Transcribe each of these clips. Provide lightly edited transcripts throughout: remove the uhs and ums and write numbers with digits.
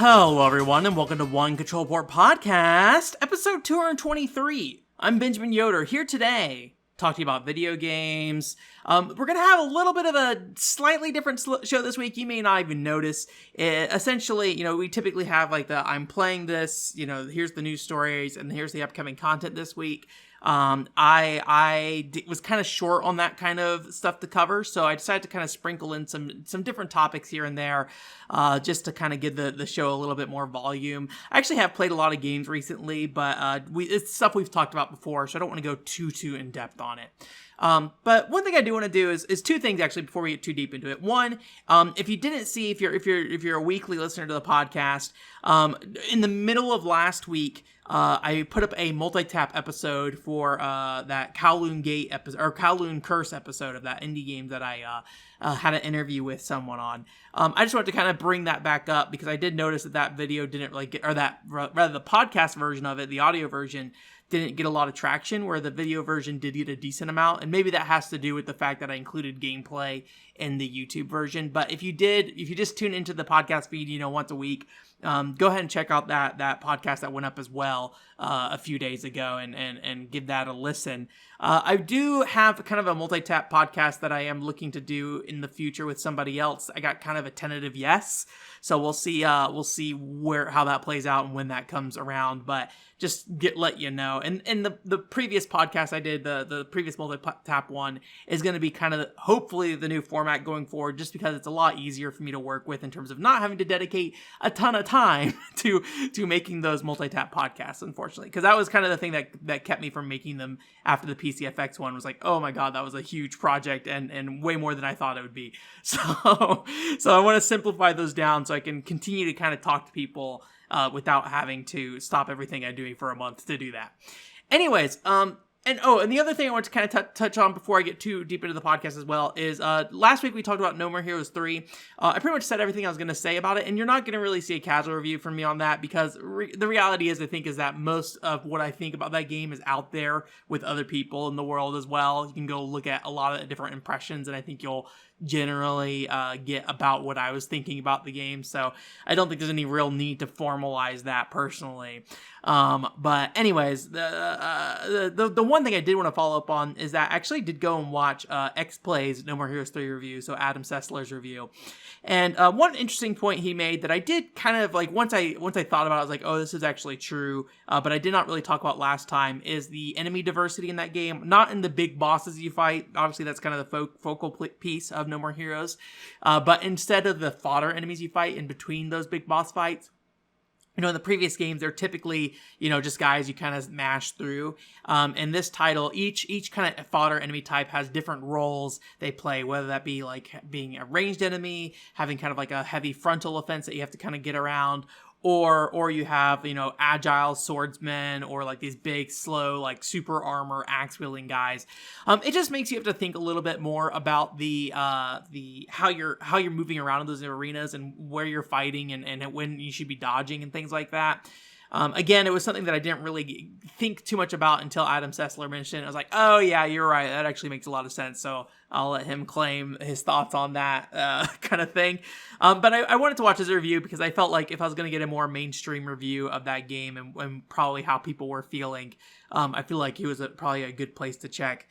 Hello everyone and welcome to One Control Port Podcast, episode 223. I'm Benjamin Yoder, here today to talk to you about video games. We're going to have a little bit of a slightly different show this week. You may not even notice. Essentially, we typically have like the I'm playing this, here's the news stories and here's the upcoming content this week. I was kind of short on that kind of stuff to cover, so I decided to kind of sprinkle in some different topics here and there, just to kind of give the show a little bit more volume. I actually have played a lot of games recently, but it's stuff we've talked about before, so I don't want to go too in depth on it. But one thing I do want to do is two things actually before we get too deep into it. One, if you didn't see, if you're a weekly listener to the podcast, in the middle of last week, I put up a Multitap episode for that Kowloon Gate episode or Kowloon Curse episode of that indie game that I had an interview with someone on. I just wanted to kind of bring that back up because I did notice that video didn't really get, or that rather the podcast version of it, the audio version, didn't get a lot of traction, where the video version did get a decent amount, and maybe that has to do with the fact that I included gameplay in the YouTube version. But if you just tune into the podcast feed, once a week, go ahead and check out that podcast that went up as well a few days ago and give that a listen. I do have kind of a Multitap podcast that I am looking to do in the future with somebody else. I got kind of a tentative yes, so we'll see how that plays out and when that comes around. But just let you know. And the previous podcast I did, the previous Multitap one, is going to be kind of hopefully the new format going forward, just because it's a lot easier for me to work with in terms of not having to dedicate a ton of time to making those Multitap podcasts, unfortunately, because that was kind of the thing that kept me from making them after the PCFX one. Was like, oh my god, that was a huge project and way more than I thought it would be. So I want to simplify those down so I can continue to kind of talk to people without having to stop everything I'm doing for a month to do that. Anyways, and the other thing I want to kind of touch on before I get too deep into the podcast as well is last week we talked about No More Heroes 3. I pretty much said everything I was going to say about it, and you're not going to really see a casual review from me on that because the reality is, I think, is that most of what I think about that game is out there with other people in the world as well. You can go look at a lot of different impressions, and I think you'll generally get about what I was thinking about the game. So I don't think there's any real need to formalize that personally. But anyways, the one thing I did want to follow up on is that I actually did go and watch X Play's No More Heroes 3 review, so Adam Sessler's review. And one interesting point he made that I did kind of like, once I thought about it, I was like, oh, this is actually true, but I did not really talk about last time, is the enemy diversity in that game. Not in the big bosses you fight, obviously that's kind of the focal piece of No More Heroes, but instead of the fodder enemies you fight in between those big boss fights. In the previous games, they're typically, just guys you kind of mash through. In this title, each kind of fodder enemy type has different roles they play, whether that be like being a ranged enemy, having kind of like a heavy frontal offense that you have to kind of get around, or you have, agile swordsmen, or like these big, slow, like super armor axe wielding guys. It just makes you have to think a little bit more about the how you're moving around in those arenas and where you're fighting and when you should be dodging and things like that. Again, it was something that I didn't really think too much about until Adam Sessler mentioned it. I was like, oh yeah, you're right. That actually makes a lot of sense. So I'll let him claim his thoughts on that kind of thing. But I wanted to watch his review because I felt like if I was going to get a more mainstream review of that game and probably how people were feeling, I feel like he was probably a good place to check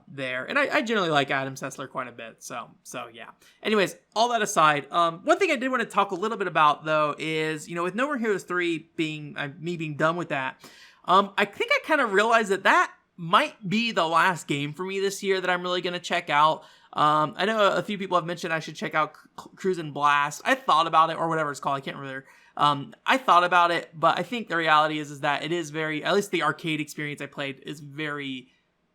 there. And I generally like Adam Sessler quite a bit. So yeah. Anyways, all that aside, one thing I did want to talk a little bit about though is, with No More Heroes 3 being me being done with that, I think I kind of realized that might be the last game for me this year that I'm really going to check out. I know a few people have mentioned I should check out Cruisin' Blast. I thought about it, or whatever it's called. I can't remember. I thought about it, but I think the reality is that it is very, at least the arcade experience I played is very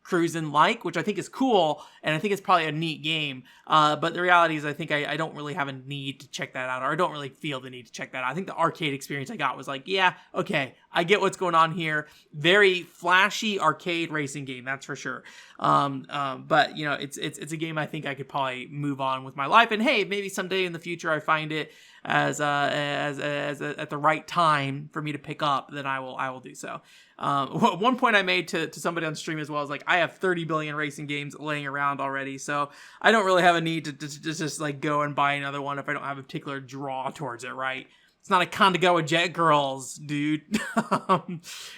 Cruisin'-like, which I think is cool, and I think it's probably a neat game. But the reality is I think I don't really have a need to check that out, or I don't really feel the need to check that out. I think the arcade experience I got was like, yeah, okay, I get what's going on here. Very flashy arcade racing game, that's for sure. But it's a game I think I could probably move on with my life. And hey, maybe someday in the future I find it as at the right time for me to pick up, then I will do so. One point I made to somebody on stream as well is like, I have 30 billion racing games laying around already, so I don't really have a need to just like go and buy another one if I don't have a particular draw towards it, right? It's not a Kanagawa Jet Girls, dude.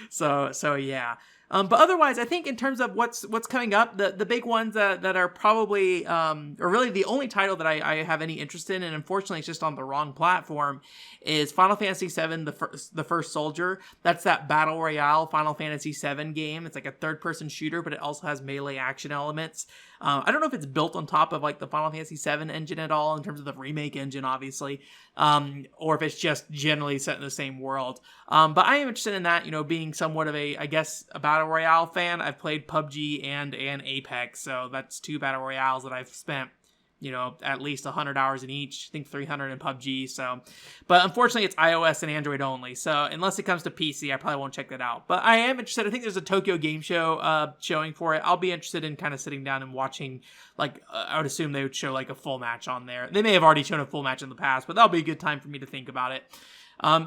So yeah. But otherwise, I think in terms of what's coming up, the big ones that are probably, or really the only title that I have any interest in, and unfortunately it's just on the wrong platform, is Final Fantasy VII, the First Soldier. That's that Battle Royale Final Fantasy VII game. It's like a third-person shooter, but it also has melee action elements. I don't know if it's built on top of like the Final Fantasy VII engine at all, in terms of the remake engine, obviously, or if it's just generally set in the same world. But I am interested in that, being somewhat of a Battle Royale fan. I've played PUBG and Apex, so that's two Battle Royales that I've spent, at least 100 hours in each. I think 300 in PUBG. So, but unfortunately, it's iOS and Android only. So unless it comes to PC, I probably won't check that out. But I am interested. I think there's a Tokyo Game Show showing for it. I'll be interested in kind of sitting down and watching. Like, I would assume they would show like a full match on there. They may have already shown a full match in the past, but that'll be a good time for me to think about it.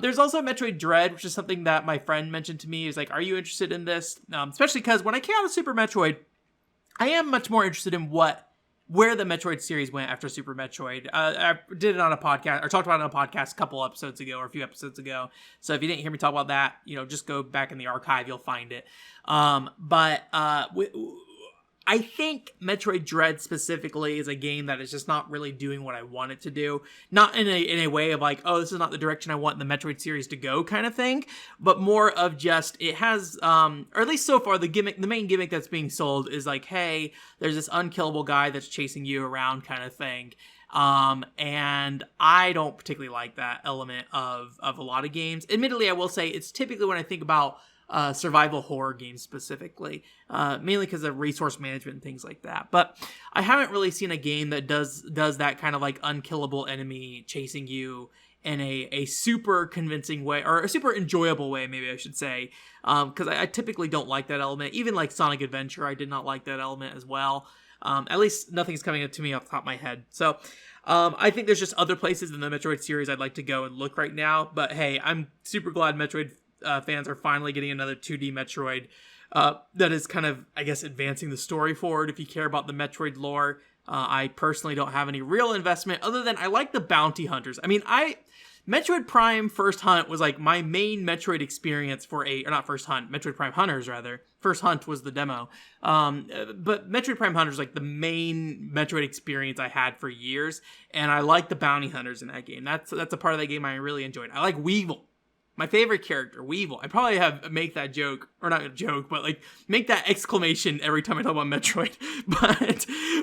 There's also Metroid Dread, which is something that my friend mentioned to me. He was like, are you interested in this? Especially because when I came out of Super Metroid, I am much more interested in where the Metroid series went after Super Metroid. I did it on a podcast, or talked about it on a podcast a couple episodes ago, or a few episodes ago. So if you didn't hear me talk about that, just go back in the archive, you'll find it. I think Metroid Dread specifically is a game that is just not really doing what I want it to do. Not in a way of like, oh, this is not the direction I want the Metroid series to go kind of thing, but more of just, it has, or at least so far, the main gimmick that's being sold is like, hey, there's this unkillable guy that's chasing you around kind of thing. And I don't particularly like that element of a lot of games. Admittedly, I will say it's typically when I think about survival horror games specifically, mainly because of resource management and things like that. But I haven't really seen a game that does that kind of like unkillable enemy chasing you in a super convincing way, or a super enjoyable way, maybe I should say, because I typically don't like that element. Even like Sonic Adventure, I did not like that element as well. At least nothing's coming up to me off the top of my head. So I think there's just other places in the Metroid series I'd like to go and look right now. But hey, I'm super glad Metroid fans are finally getting another 2D Metroid that is kind of, I guess, advancing the story forward. If you care about the Metroid lore, I personally don't have any real investment other than I like the bounty hunters. I mean, Metroid Prime First Hunt was like my main Metroid experience Metroid Prime Hunters rather. First Hunt was the demo. But Metroid Prime Hunters like the main Metroid experience I had for years, and I like the bounty hunters in that game. That's a part of that game I really enjoyed. I like Weevil. My favorite character, Weevil. I probably make that joke, or not a joke, but like make that exclamation every time I talk about Metroid.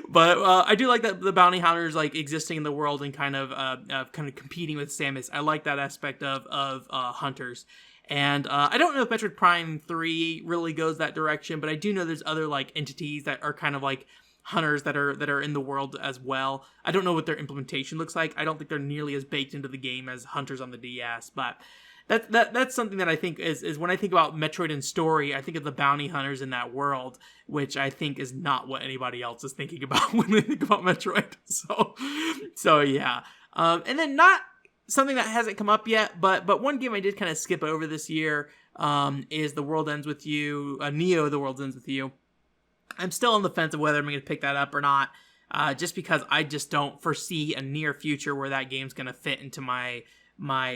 but I do like that the bounty hunters like existing in the world and kind of competing with Samus. I like that aspect of hunters. And I don't know if Metroid Prime 3 really goes that direction, but I do know there's other like entities that are kind of like hunters that are in the world as well. I don't know what their implementation looks like. I don't think they're nearly as baked into the game as hunters on the DS, but that's something that I think is when I think about Metroid and story, I think of the bounty hunters in that world, which I think is not what anybody else is thinking about when they think about Metroid. So yeah. And then not something that hasn't come up yet, but one game I did kind of skip over this year is The World Ends With You, Neo The World Ends With You. I'm still on the fence of whether I'm going to pick that up or not, just because I just don't foresee a near future where that game's going to fit into my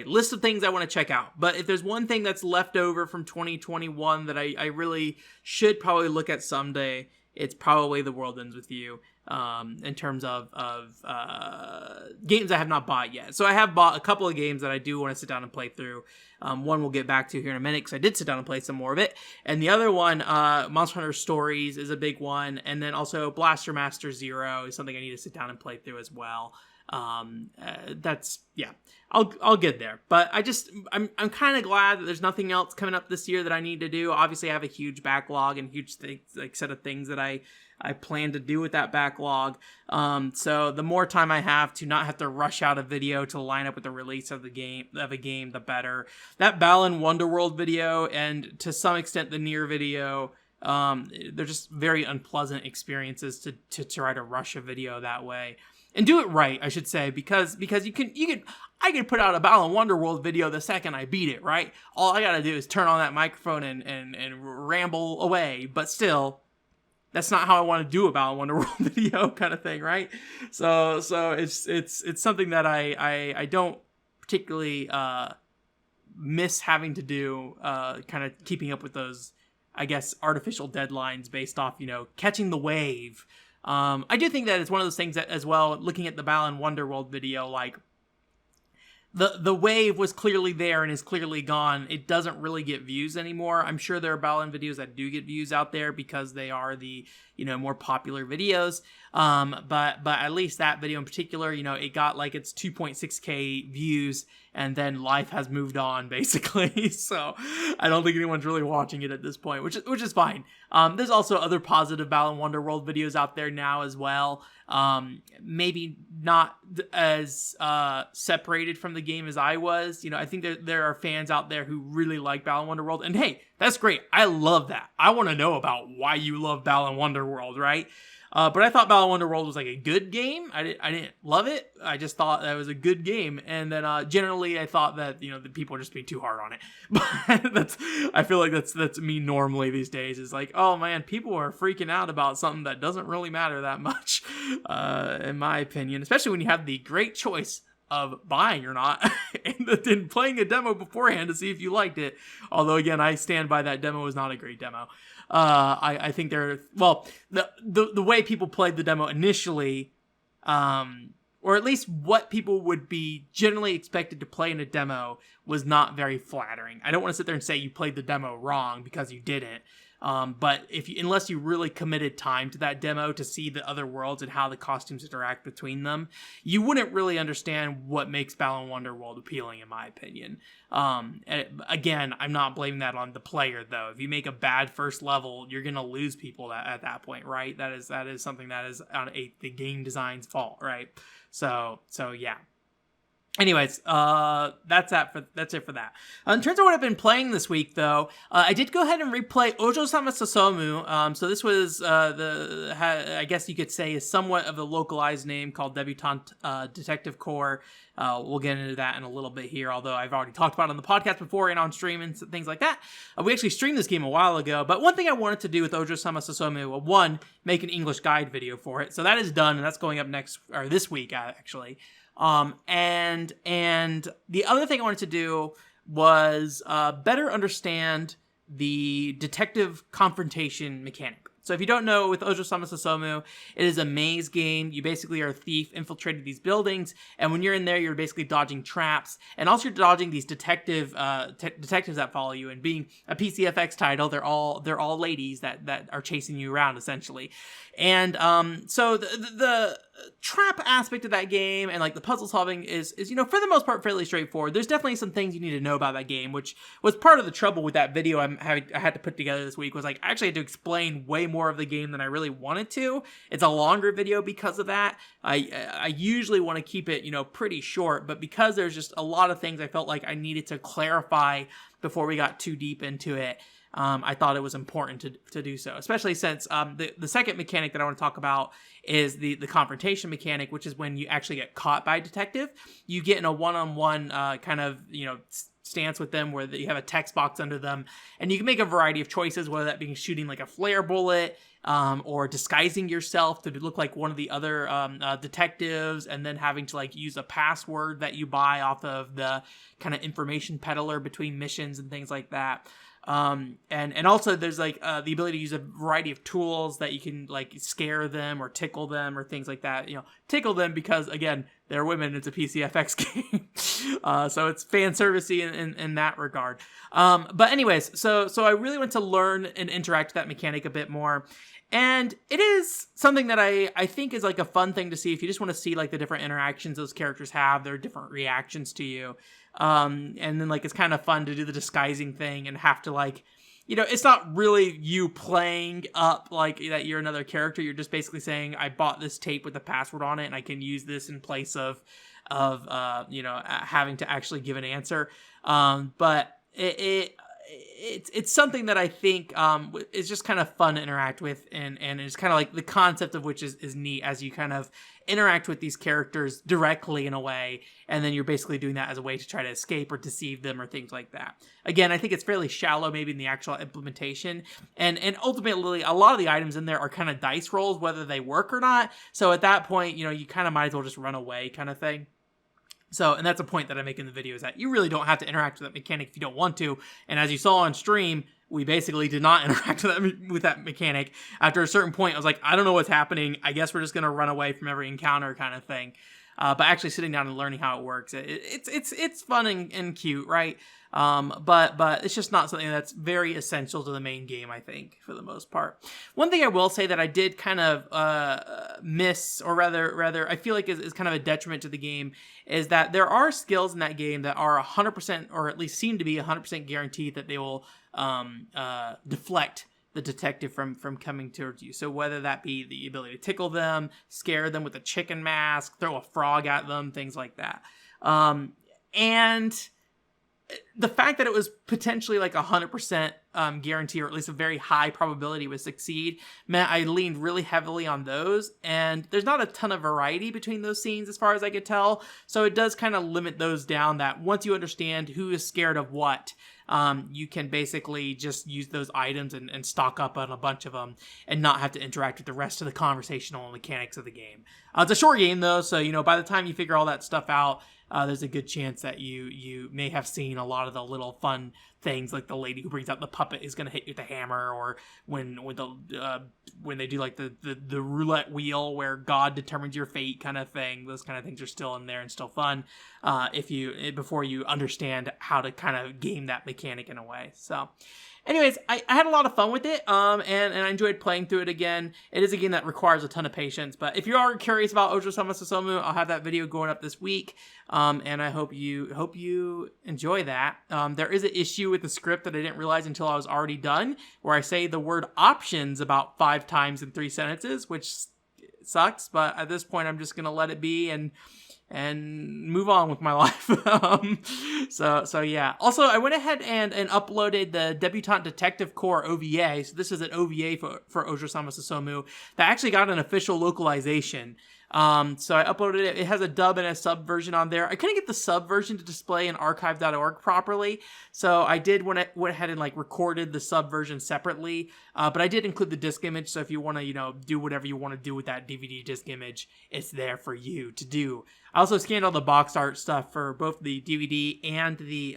list of things I want to check out. But if there's one thing that's left over from 2021 that I really should probably look at someday, it's probably The World Ends With You, in terms of games I have not bought yet. So I have bought a couple of games that I do want to sit down and play through. One we'll get back to here in a minute because I did sit down and play some more of it. And the other one, Monster Hunter Stories, is a big one. And then also Blaster Master Zero is something I need to sit down and play through as well. I'll get there, but I'm kind of glad that there's nothing else coming up this year that I need to do. Obviously I have a huge backlog and huge set of things that I plan to do with that backlog. So the more time I have to not have to rush out a video to line up with the release of a game, the better. That Balan Wonderworld video and to some extent the Nier video, they're just very unpleasant experiences to try to rush a video that way. And do it right, I should say, because I can put out a Balan Wonderworld video the second I beat it, right? All I gotta do is turn on that microphone and ramble away, but still, that's not how I want to do a Balan Wonderworld video kind of thing, right? So it's something that I don't particularly miss having to do kind of keeping up with those, I guess, artificial deadlines based off, catching the wave. I do think that it's one of those things that, as well, looking at the Balan Wonderworld video, like, the wave was clearly there and is clearly gone. It doesn't really get views anymore. I'm sure there are Balan videos that do get views out there because they are the, more popular videos. But at least that video in particular, it got like its 2.6K views, and then life has moved on, basically. So I don't think anyone's really watching it at this point, which is fine. There's also other positive Balan Wonderworld videos out there now as well. Maybe not as separated from the game as I was. I think there are fans out there who really like Balan Wonderworld, and hey, that's great. I love that. I want to know about why you love Balan Wonderworld, right? But I thought Balan Wonderworld was like a good game. I didn't love it. I just thought that it was a good game. And then generally I thought that, the people are just being too hard on it. But I feel like that's me normally these days, is like, oh man, people are freaking out about something that doesn't really matter that much, in my opinion, especially when you have the great choice of buying or not, and then playing a demo beforehand to see if you liked it. Although again, I stand by that demo was not a great demo. I think the way people played the demo initially, or at least what people would be generally expected to play in a demo, was not very flattering. I don't want to sit there and say you played the demo wrong, because you didn't. But unless you really committed time to that demo to see the other worlds and how the costumes interact between them, you wouldn't really understand what makes Balan Wonderworld appealing, in my opinion. Again, I'm not blaming that on the player, though. If you make a bad first level, you're gonna lose people at that point, right? That is something that is on the game design's fault, right? So yeah. Anyways, that's it for that. In terms of what I've been playing this week, though, I did go ahead and replay Ojousama Sousamou. So this was I guess you could say, is somewhat of a localized name called Debutante Detective Corps. We'll get into that in a little bit here, although I've already talked about it on the podcast before and on stream and things like that. We actually streamed this game a while ago, but one thing I wanted to do with Ojousama Sousamou, one, make an English guide video for it. So that is done, and that's going up this week, actually. And the other thing I wanted to do was better understand the detective confrontation mechanic. So if you don't know, with Ojousama Sousamou, it is a maze game. You basically are a thief infiltrating these buildings, and when you're in there, you're basically dodging traps, and also you're dodging these detectives that follow you. And being a PCFX title, they're all ladies that are chasing you around, essentially. And so the trap aspect of that game and like the puzzle solving is for the most part fairly straightforward. There's definitely some things you need to know about that game, which was part of the trouble with that video I had to put together this week. Was like, I actually had to explain way more of the game than I really wanted to. It's a longer video because of that. I usually want to keep it pretty short, but because there's just a lot of things I felt like I needed to clarify before we got too deep into it, I thought it was important to do so, especially since the second mechanic that I want to talk about is the confrontation mechanic, which is when you actually get caught by a detective. You get in a one-on-one kind of stance with them, where you have a text box under them, and you can make a variety of choices, whether that being shooting like a flare bullet, or disguising yourself to look like one of the other detectives, and then having to like use a password that you buy off of the kind of information peddler between missions and things like that. And also there's like the ability to use a variety of tools that you can like scare them or tickle them or things like that. Tickle them because, again, they're women. It's a PCFX game. So it's fan servicey in that regard. But anyways, so I really want to learn and interact with that mechanic a bit more. And it is something that I think is like a fun thing to see if you just want to see like the different interactions those characters have, their different reactions to you. And then like it's kind of fun to do the disguising thing and have to like, it's not really you playing up like that you're another character. You're just basically saying, I bought this tape with a password on it and I can use this in place of having to actually give an answer. But it's something that I think is just kind of fun to interact with, and it's kind of like the concept of which is neat as you kind of interact with these characters directly in a way, and then you're basically doing that as a way to try to escape or deceive them or things like that. Again, I think it's fairly shallow maybe in the actual implementation, and ultimately a lot of the items in there are kind of dice rolls whether they work or not, so at that point you kind of might as well just run away kind of thing. So, and that's a point that I make in the video, is that you really don't have to interact with that mechanic if you don't want to. And as you saw on stream, we basically did not interact with that mechanic. After a certain point, I was like, I don't know what's happening. I guess we're just going to run away from every encounter kind of thing. But actually sitting down and learning how it works, it's fun and cute, right? But it's just not something that's very essential to the main game, I think, for the most part. One thing I will say that I did kind of miss, or rather I feel like is kind of a detriment to the game, is that there are skills in that game that are 100%, or at least seem to be 100% guaranteed that they will deflect the detective from coming towards you. So whether that be the ability to tickle them, scare them with a chicken mask, throw a frog at them, things like that. And the fact that it was potentially like 100% guarantee, or at least a very high probability would succeed, meant I leaned really heavily on those. And there's not a ton of variety between those scenes as far as I could tell. So it does kind of limit those down, that once you understand who is scared of what, you can basically just use those items and stock up on a bunch of them and not have to interact with the rest of the conversational mechanics of the game. It's a short game though, so by the time you figure all that stuff out, there's a good chance that you may have seen a lot of the little fun things, like the lady who brings out the puppet is going to hit you with a hammer, or when they do like the roulette wheel where God determines your fate kind of thing. Those kind of things are still in there and still fun before you understand how to kind of game that mechanic in a way. So anyways, I had a lot of fun with it, and I enjoyed playing through it again. It is a game that requires a ton of patience, but if you are curious about Ojousama Sousamou, I'll have that video going up this week, and I hope you enjoy that. There is an issue with the script that I didn't realize until I was already done, where I say the word options about 5 times in 3 sentences, which sucks, but at this point I'm just going to let it be and move on with my life. So yeah. Also, I went ahead and uploaded the Debutante Detective Corps OVA. So this is an OVA for Ojousama Sousamou that actually got an official localization. So I uploaded it. It has a dub and a sub version on there. I couldn't get the sub version to display in archive.org properly, so I went ahead and recorded the sub version separately. But I did include the disc image, so if you want to, do whatever you want to do with that DVD disc image, it's there for you to do. I also scanned all the box art stuff for both the DVD and the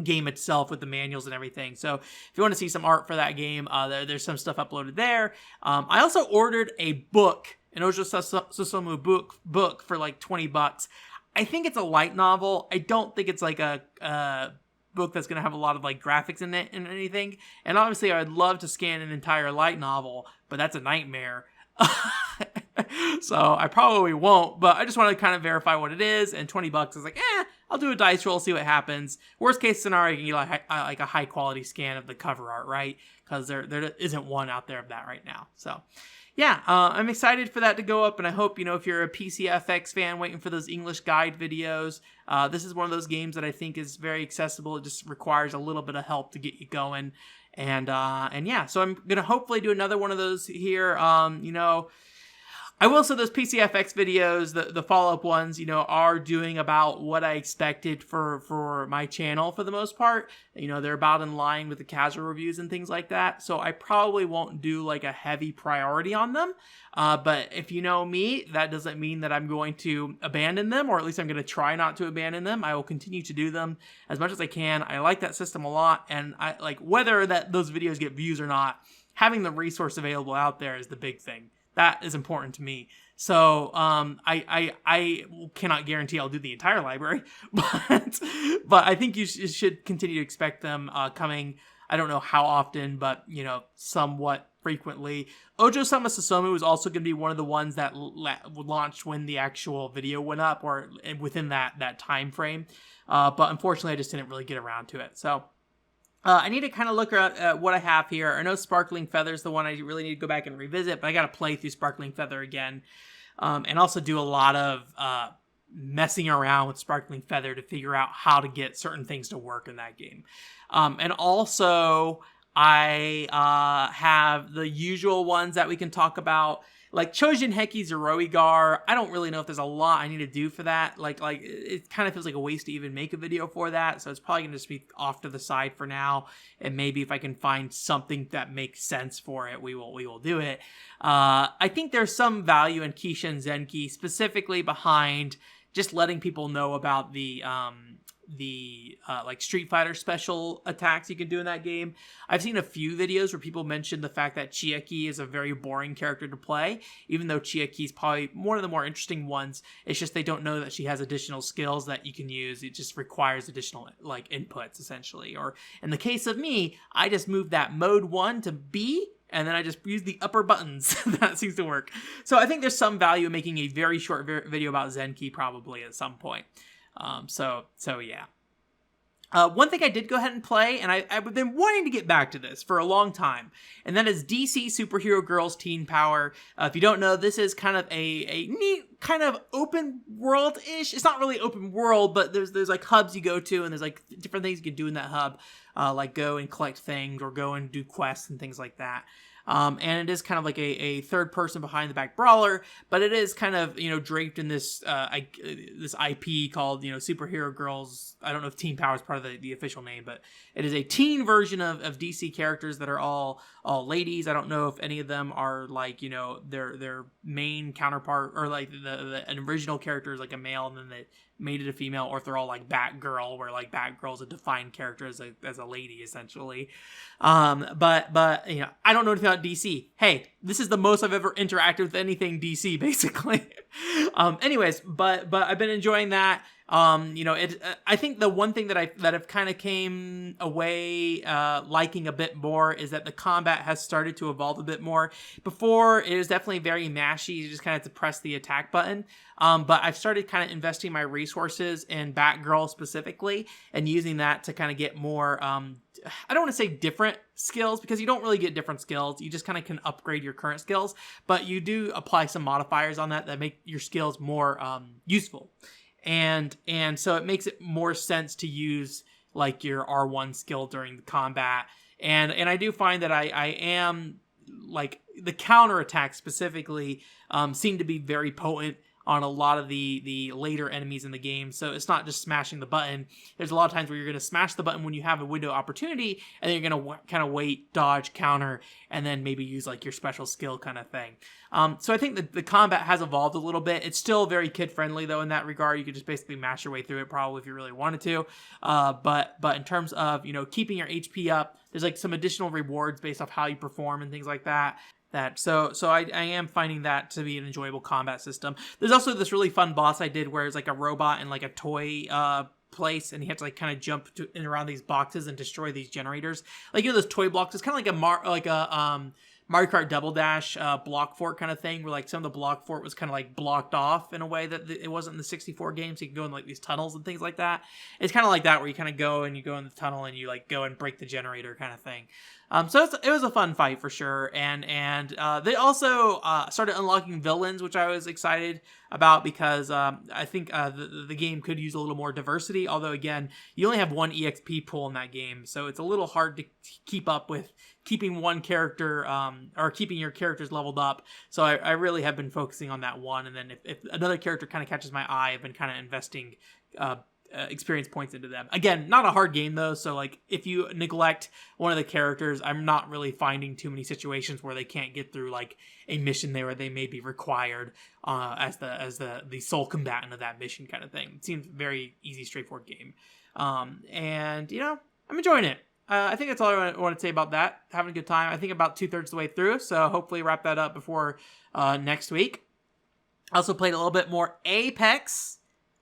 game itself with the manuals and everything. So if you want to see some art for that game, there's some stuff uploaded there. I also ordered a book, an Ojousama Sousamou book for like $20. I think it's a light novel. I don't think it's like a book that's going to have a lot of graphics in it and anything. And obviously I'd love to scan an entire light novel, but that's a nightmare. So I probably won't, but I just want to kind of verify what it is, and $20 is I'll do a dice roll, see what happens. Worst case scenario, you can get like a high quality scan of the cover art, right? Because there isn't one out there of that right now. So yeah, I'm excited for that to go up, and I hope, if you're a PCFX fan waiting for those English guide videos, this is one of those games that I think is very accessible. It just requires a little bit of help to get you going. And yeah, so I'm going to hopefully do another one of those here. I will say those PCFX videos, the follow-up ones, are doing about what I expected for my channel for the most part. They're about in line with the casual reviews and things like that. So I probably won't do a heavy priority on them. But if you know me, that doesn't mean that I'm going to abandon them, or at least I'm going to try not to abandon them. I will continue to do them as much as I can. I like that system a lot, and I whether those videos get views or not, having the resource available out there is the big thing. That is important to me. So I cannot guarantee I'll do the entire library, but I think you should continue to expect them coming. I don't know how often, but somewhat frequently. Ojousama Sousamou is also going to be one of the ones that launched when the actual video went up, or within that time frame. But unfortunately, I just didn't really get around to it. So I need to kind of look at what I have here. I know Sparkling Feather is the one I really need to go back and revisit, but I got to play through Sparkling Feather again, and also do a lot of messing around with Sparkling Feather to figure out how to get certain things to work in that game. And also, I have the usual ones that we can talk about, like Chojin Heki Zeroigar. I don't really know if there's a lot I need to do for that. Like it kind of feels like a waste to even make a video for that. So it's probably going to just be off to the side for now. And maybe if I can find something that makes sense for it, we will do it. I think there's some value in Kishin Zenki, specifically behind just letting people know about the like Street Fighter special attacks you can do in that game. I've seen a few videos where people mention the fact that Chiaki is a very boring character to play, even though Chiaki is probably one of the more interesting ones. It's just they don't know that she has additional skills that you can use. It just requires additional like inputs essentially. Or in the case of me, I just moved that mode 1 to B, and then I just use the upper buttons. That seems to work. So I think there's some value in making a very short video about Zenki probably at some point. So yeah. One thing I did go ahead and play, and I've been wanting to get back to this for a long time, and that is DC Superhero Girls Teen Power. If you don't know, this is kind of a neat kind of open world-ish. It's not really open world, but there's like hubs you go to, and there's like different things you can do in that hub, like go and collect things or go and do quests and things like that. And it is kind of like a third person behind the back brawler, but it is kind of, draped in this, this IP called, Superhero Girls. I don't know if Teen Power is part of the official name, but it is a teen version of DC characters that are all ladies. I don't know if any of them are like, their main counterpart, or like an original character is like a male and then they made it a female, or if they're all like Batgirl, where like Batgirl's a defined character as a lady essentially. But I don't know anything about DC. Hey, this is the most I've ever interacted with anything DC basically. Anyways, but I've been enjoying that. I think the one thing that I've kind of came away liking a bit more is that the combat has started to evolve a bit more. Before, it was definitely very mashy. You just kind of have to press the attack button. But I've started kind of investing my resources in Batgirl specifically and using that to kind of get more, I don't want to say different skills, because you don't really get different skills. You just kind of can upgrade your current skills, but you do apply some modifiers on that make your skills more useful. And so it makes it more sense to use like your R1 skill during the combat. And I do find that I am like the counterattack specifically seem to be very potent on a lot of the later enemies in the game. So it's not just smashing the button. There's a lot of times where you're going to smash the button when you have a window of opportunity, and then you're going to kind of wait, dodge, counter, and then maybe use like your special skill kind of thing. So I think that the combat has evolved a little bit. It's still very kid-friendly though in that regard. You could just basically mash your way through it probably if you really wanted to. But in terms of, keeping your HP up, there's like some additional rewards based off how you perform and things like that. So I am finding that to be an enjoyable combat system. There's also this really fun boss I did where it's like a robot in like a toy place, and you have to like kind of jump in around these boxes and destroy these generators. Like, those toy blocks. It's kind of like a Mario Kart Double Dash block fort kind of thing, where like some of the block fort was kind of like blocked off in a way that it wasn't in the 64 game, so you can go in like these tunnels and things like that. It's kind of like that, where you kind of go and you go in the tunnel and you like go and break the generator kind of thing. So it was a fun fight for sure, and they also started unlocking villains, which I was excited about, because I think the game could use a little more diversity. Although again, you only have one EXP pool in that game, so it's a little hard to keep up with keeping one character or keeping your characters leveled up. So I really have been focusing on that one, and then if another character kind of catches my eye, I've been kind of investing experience points into them. Again, not a hard game though, so like if you neglect one of the characters, I'm not really finding too many situations where they can't get through like a mission there where they may be required as the sole combatant of that mission kind of thing. It seems very easy, straightforward game. And I'm enjoying it. I think that's all I want to say about that. Having a good time. I think about 2/3 the way through, so hopefully wrap that up before next week. I also played a little bit more Apex.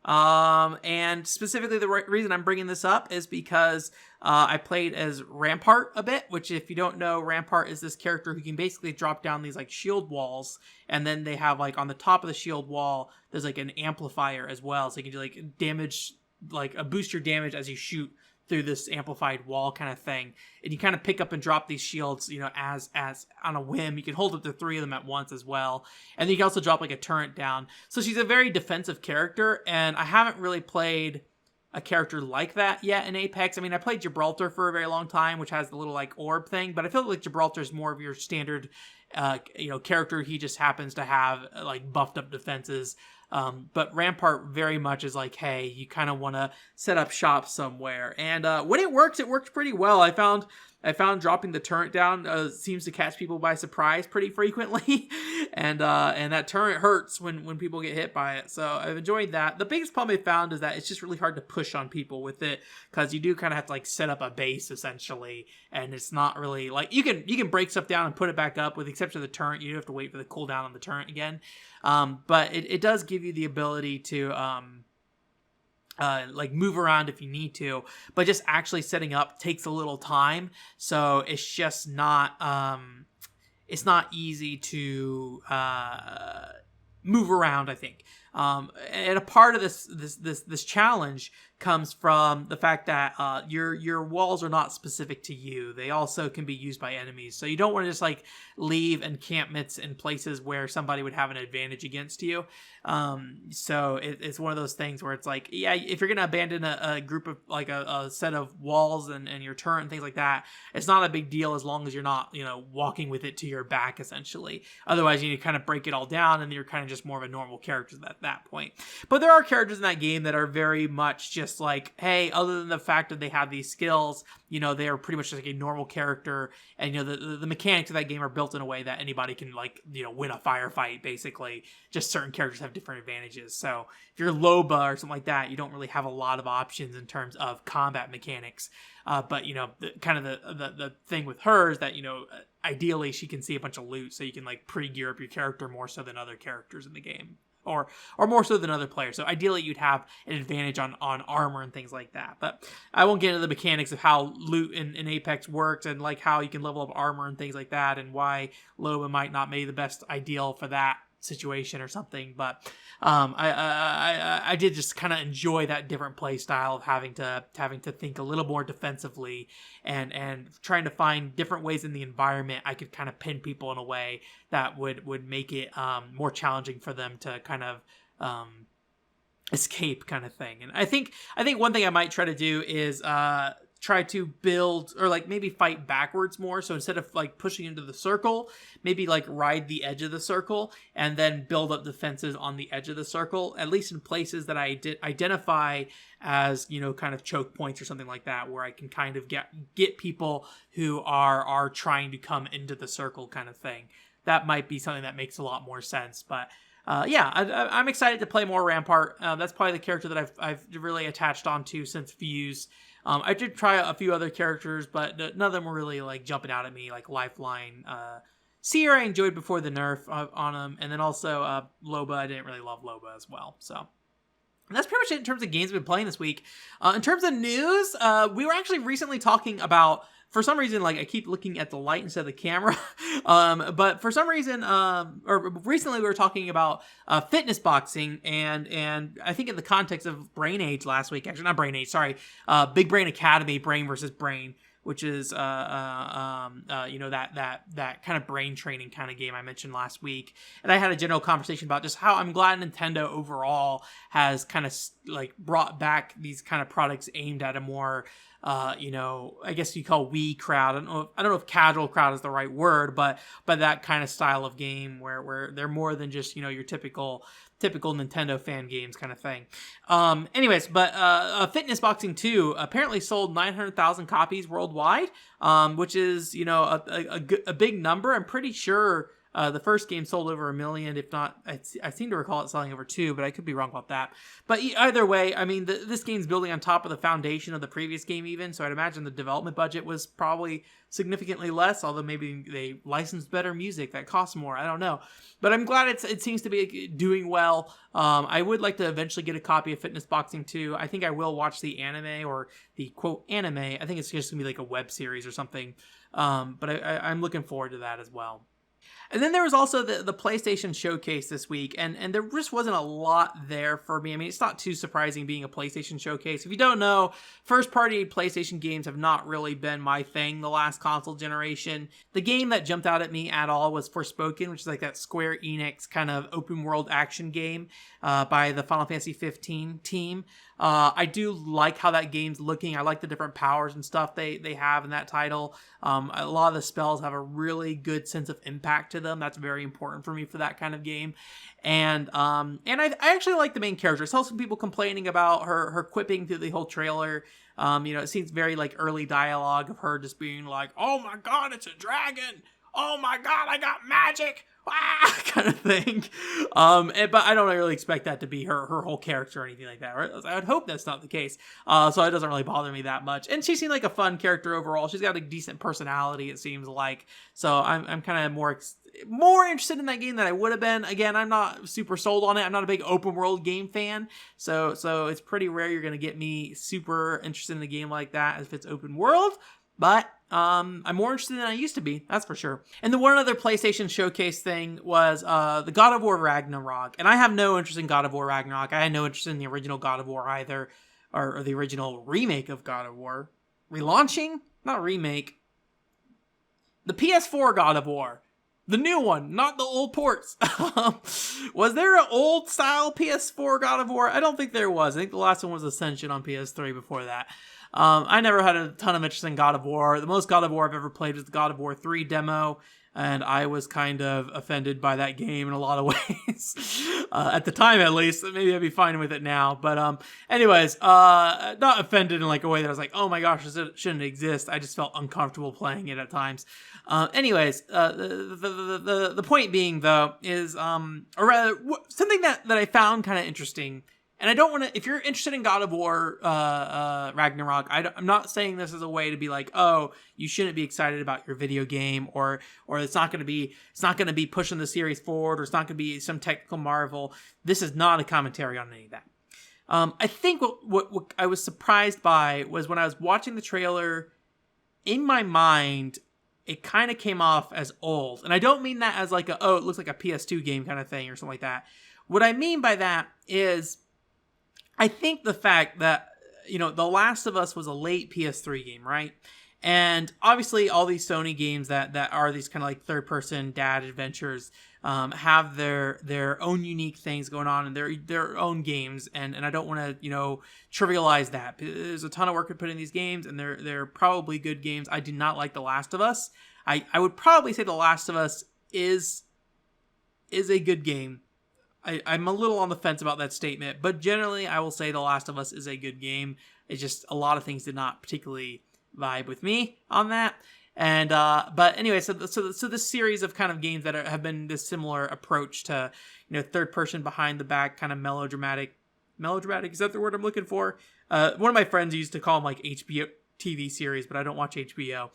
And specifically the reason I'm bringing this up is because I played as Rampart a bit, which if you don't know, Rampart is this character who can basically drop down these like shield walls, and then they have like on the top of the shield wall, there's like an amplifier as well, so you can do like damage, like boost your damage as you shoot through this amplified wall kind of thing. And you kind of pick up and drop these shields, as on a whim. You can hold up to 3 of them at once as well. And then you can also drop like a turret down. So she's a very defensive character, and I haven't really played a character like that yet in Apex. I mean, I played Gibraltar for a very long time, which has the little like orb thing, but I feel like Gibraltar is more of your standard character. He just happens to have like buffed up defenses. But Rampart very much is like, hey, you kind of want to set up shop somewhere. And when it works pretty well. I found dropping the turret down seems to catch people by surprise pretty frequently, and that turret hurts when people get hit by it. So I've enjoyed that. The biggest problem I found is that it's just really hard to push on people with it, because you do kind of have to like set up a base essentially, and it's not really like you can break stuff down and put it back up, with the exception of the turret. You do have to wait for the cooldown on the turret again, but it does give you the ability to like move around if you need to, but just actually setting up takes a little time. So it's just not easy to move around, I think. And a part of this challenge comes from the fact that your walls are not specific to you. They also can be used by enemies. So you don't want to just like leave encampments in places where somebody would have an advantage against you. So it's one of those things where it's like, yeah, if you're going to abandon a group of like a set of walls and your turret and things like that, it's not a big deal as long as you're not, walking with it to your back essentially. Otherwise you need to kind of break it all down and you're kind of just more of a normal character at that point. But there are characters in that game that are very much just like, hey, other than the fact that they have these skills, they are pretty much just like a normal character, and the mechanics of that game are built in a way that anybody can like win a firefight basically. Just certain characters have different advantages. So if you're Loba or something like that, you don't really have a lot of options in terms of combat mechanics. But the thing with her is that ideally she can see a bunch of loot, so you can like pre-gear up your character more so than other characters in the game. Or more so than other players. So ideally you'd have an advantage on armor and things like that. But I won't get into the mechanics of how loot in Apex works, and like how you can level up armor and things like that, and why Loba might not be the best ideal for that situation or something. But I did just kind of enjoy that different play style of having to think a little more defensively, and trying to find different ways in the environment I could kind of pin people in a way that would make it more challenging for them to kind of escape, kind of thing. And I think one thing I might try to do is try to build, or like maybe fight backwards more. So instead of like pushing into the circle, maybe like ride the edge of the circle and then build up defenses on the edge of the circle, at least in places that I identify as, kind of choke points or something like that, where I can kind of get people who are trying to come into the circle, kind of thing. That might be something that makes a lot more sense. But I'm excited to play more Rampart. That's probably the character that I've really attached onto since Fuse. I did try a few other characters, but none of them were really like jumping out at me, like Lifeline. Seer I enjoyed before the nerf on him, and then also Loba. I didn't really love Loba as well. So and that's pretty much it in terms of games I've been playing this week. In terms of news, we were actually recently talking about, for some reason, like I keep looking at the light instead of the camera, but for some reason, or recently we were talking about fitness boxing, and I think in the context of Brain Age last week, actually not Brain Age, sorry, Big Brain Academy, Brain versus Brain, which is that kind of brain training kind of game I mentioned last week. And I had a general conversation about just how I'm glad Nintendo overall has kind of like brought back these kind of products aimed at a more I guess you call Wii crowd. I don't know if casual crowd is the right word, but that kind of style of game where they're more than just, your typical Nintendo fan games kind of thing. Anyways, but Fitness Boxing 2 apparently sold 900,000 copies worldwide, which is, a big number. I'm pretty sure the first game sold over 1 million, if not, I seem to recall it selling over 2, but I could be wrong about that. But either way, I mean, this game's building on top of the foundation of the previous game even, so I'd imagine the development budget was probably significantly less, although maybe they licensed better music that costs more, I don't know. But I'm glad it seems to be doing well. I would like to eventually get a copy of Fitness Boxing 2. I think I will watch the anime, or the quote anime. I think it's just going to be like a web series or something, but I'm looking forward to that as well. And then there was also the PlayStation Showcase this week, and there just wasn't a lot there for me. I mean, it's not too surprising being a PlayStation Showcase. If you don't know, first-party PlayStation games have not really been my thing the last console generation. The game that jumped out at me at all was Forspoken, which is like that Square Enix kind of open-world action game by the Final Fantasy 15 team. I do like how that game's looking. I like the different powers and stuff they have in that title. A lot of the spells have a really good sense of impact to them. That's very important for me for that kind of game. And I actually like the main character. I saw some people complaining about her quipping through the whole trailer. It seems very like early dialogue of her just being like, "Oh my god, it's a dragon! Oh my god, I got magic!" kind of thing. But I don't really expect that to be her whole character or anything like that. Right? I would hope that's not the case. So it doesn't really bother me that much. And she seemed like a fun character overall. She's got a decent personality, it seems like. So I'm kind of more interested in that game than I would have been. Again, I'm not super sold on it. I'm not a big open world game fan. So it's pretty rare you're going to get me super interested in a game like that if it's open world. But I'm more interested than I used to be, that's for sure. And the one other PlayStation Showcase thing was the God of War Ragnarok. And I have no interest in God of War Ragnarok. I had no interest in the original God of War either, or the original remake of God of War. Relaunching? Not remake. The PS4 God of War. The new one, not the old ports. Was there an old style PS4 God of War? I don't think there was. I think the last one was Ascension on PS3 before that. I never had a ton of interest in God of War. The most God of War I've ever played was the God of War 3 demo, and I was kind of offended by that game in a lot of ways. At the time, at least. Maybe I'd be fine with it now. But anyways, not offended in like a way that I was like, oh my gosh, this shouldn't exist. I just felt uncomfortable playing it at times. Anyways, the point being, though, is, or rather, something that I found kind of interesting. And I don't want to, if you're interested in God of War Ragnarok, I'm not saying this as a way to be like, oh, you shouldn't be excited about your video game, or it's not going to be pushing the series forward, or it's not going to be some technical marvel. This is not a commentary on any of that. I think what I was surprised by was when I was watching the trailer, in my mind, it kind of came off as old. And I don't mean that as like it looks like a PS2 game kind of thing or something like that. What I mean by that is, I think the fact that, The Last of Us was a late PS3 game, right? And obviously all these Sony games that are these kind of like third-person dad adventures have their own unique things going on, and their own games, and I don't want to, trivialize that. There's a ton of work put in these games, and they're probably good games. I do not like The Last of Us. I would probably say The Last of Us is a good game. I'm a little on the fence about that statement, but generally I will say The Last of Us is a good game. It's just a lot of things did not particularly vibe with me on that. And but anyway, so this series of kind of games that have been this similar approach to, third person behind the back, kind of melodramatic, is that the word I'm looking for? One of my friends used to call them like HBO TV series, but I don't watch HBO,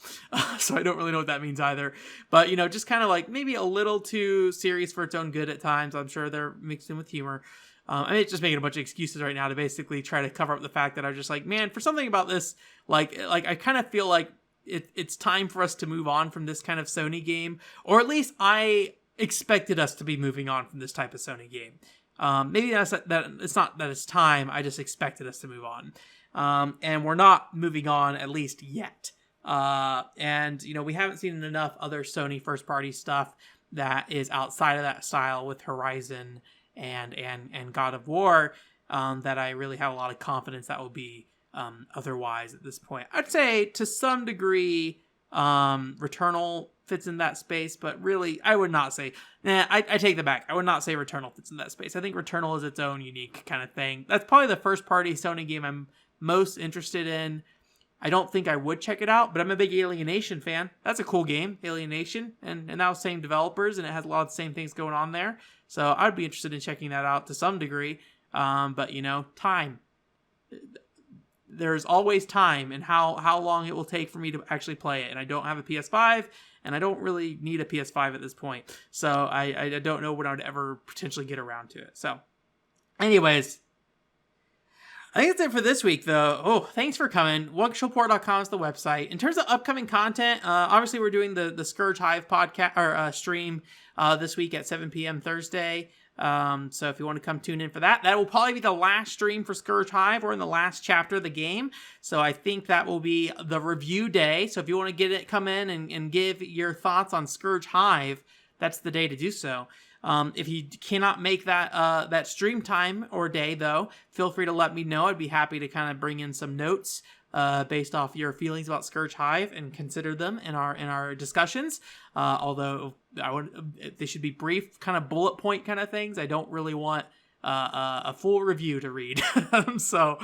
so I don't really know what that means either. But, just kind of like maybe a little too serious for its own good at times. I'm sure they're mixed in with humor. It's just making a bunch of excuses right now to basically try to cover up the fact that I'm just like, man, for something about this, like I kind of feel like it's time for us to move on from this kind of Sony game, or at least I expected us to be moving on from this type of Sony game. Maybe that it's not that it's time. I just expected us to move on. And we're not moving on, at least yet. And we haven't seen enough other Sony first party stuff that is outside of that style with Horizon and God of War, that I really have a lot of confidence that will be, otherwise at this point. I'd say to some degree, Returnal fits in that space, but really I would not say, I take that back. I would not say Returnal fits in that space. I think Returnal is its own unique kind of thing. That's probably the first party Sony game I'm most interested in. I don't think I would check it out, but I'm a big Alienation fan. That's a cool game, Alienation, and now same developers, and it has a lot of the same things going on there. So I'd be interested in checking that out to some degree. But time. There's always time, and how long it will take for me to actually play it. And I don't have a PS5, and I don't really need a PS5 at this point. So I don't know when I would ever potentially get around to it. So anyways, I think that's it for this week, though. Oh, thanks for coming. OneControlPort.com is the website. In terms of upcoming content, obviously we're doing the Scourge Hive podcast or stream this week at 7 p.m. Thursday. So if you want to come tune in for that will probably be the last stream for Scourge Hive. We're in the last chapter of the game, so I think that will be the review day. So if you want to come in and give your thoughts on Scourge Hive, that's the day to do so. If you cannot make that stream time or day, though, feel free to let me know. I'd be happy to kind of bring in some notes based off your feelings about Scourge Hive and consider them in our discussions. Although they should be brief, kind of bullet point kind of things. I don't really want a full review to read. so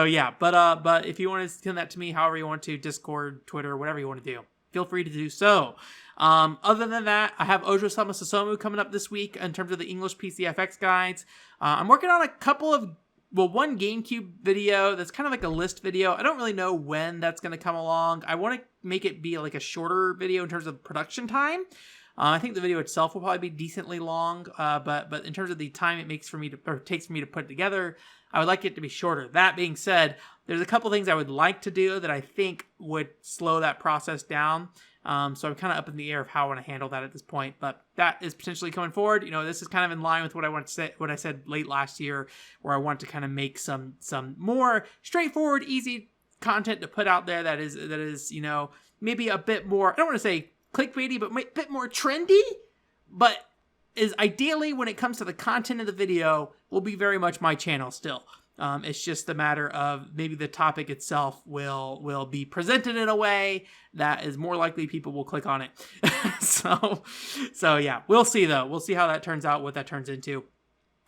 yeah. But if you want to send that to me, however you want to, Discord, Twitter, whatever you want to do, feel free to do so. Other than that, I have Ojousama Sousamou coming up this week in terms of the English PCFX guides. I'm working on a couple of, one GameCube video that's kind of like a list video. I don't really know when that's going to come along. I want to make it be like a shorter video in terms of production time. I think the video itself will probably be decently long, but in terms of the time it takes for me to put it together, I would like it to be shorter. That being said, there's a couple things I would like to do that I think would slow that process down. So I'm kind of up in the air of how I want to handle that at this point, but that is potentially coming forward. This is kind of in line with what I said late last year, where I want to kind of make some more straightforward, easy content to put out there that is maybe a bit more, I don't want to say clickbaity, but a bit more trendy, but is ideally, when it comes to the content of the video, will be very much my channel still. It's just a matter of maybe the topic itself will be presented in a way that is more likely people will click on it. so yeah, we'll see though. We'll see how that turns out, what that turns into.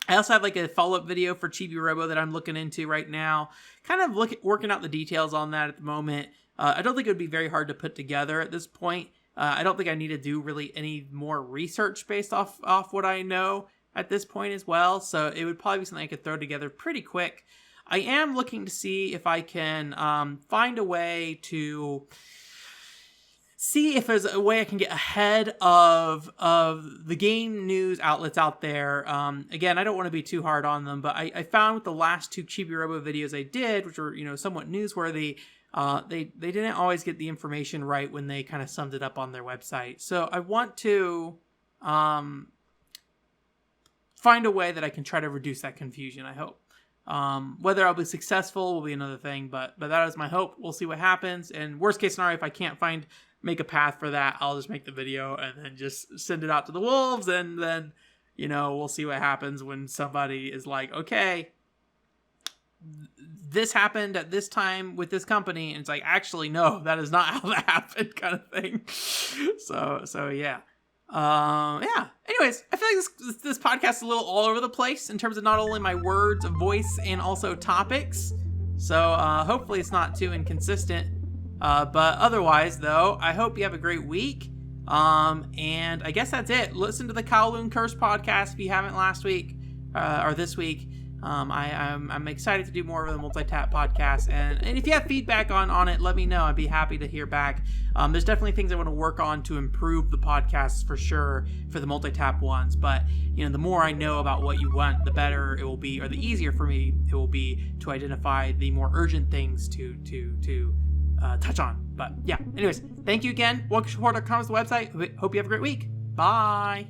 I also have like a follow-up video for Chibi Robo that I'm looking into right now. Kind of working out the details on that at the moment. I don't think it would be very hard to put together at this point. I don't think I need to do really any more research based off what I know at this point as well, so it would probably be something I could throw together pretty quick. I am looking to see if I can find a way to see if there's a way I can get ahead of the game news outlets out there. Again, I don't want to be too hard on them, but I found with the last two Chibi Robo videos I did, which were somewhat newsworthy, they didn't always get the information right when they kind of summed it up on their website. So I want to find a way that I can try to reduce that confusion, I hope. Whether I'll be successful will be another thing, but that is my hope. We'll see what happens. And worst case scenario, if I can't make a path for that, I'll just make the video and then just send it out to the wolves, and then, we'll see what happens when somebody is like, okay, this happened at this time with this company, and it's like, actually, no, that is not how that happened, kind of thing. So yeah. Anyways, I feel like this podcast is a little all over the place in terms of not only my words, voice, and also topics. So hopefully it's not too inconsistent. But otherwise, though, I hope you have a great week. And I guess that's it. Listen to the Kowloon Curse podcast if you haven't last week or this week. I'm excited to do more of the Multitap podcast, and if you have feedback on it, let me know. I'd be happy to hear back. There's definitely things I want to work on to improve the podcasts for sure for the Multitap ones, but the more I know about what you want, the better it will be, or the easier for me it will be to identify the more urgent things to touch on. But yeah, anyways, thank you again. WonkaSupport.com is the website. Hope you have a great week. Bye.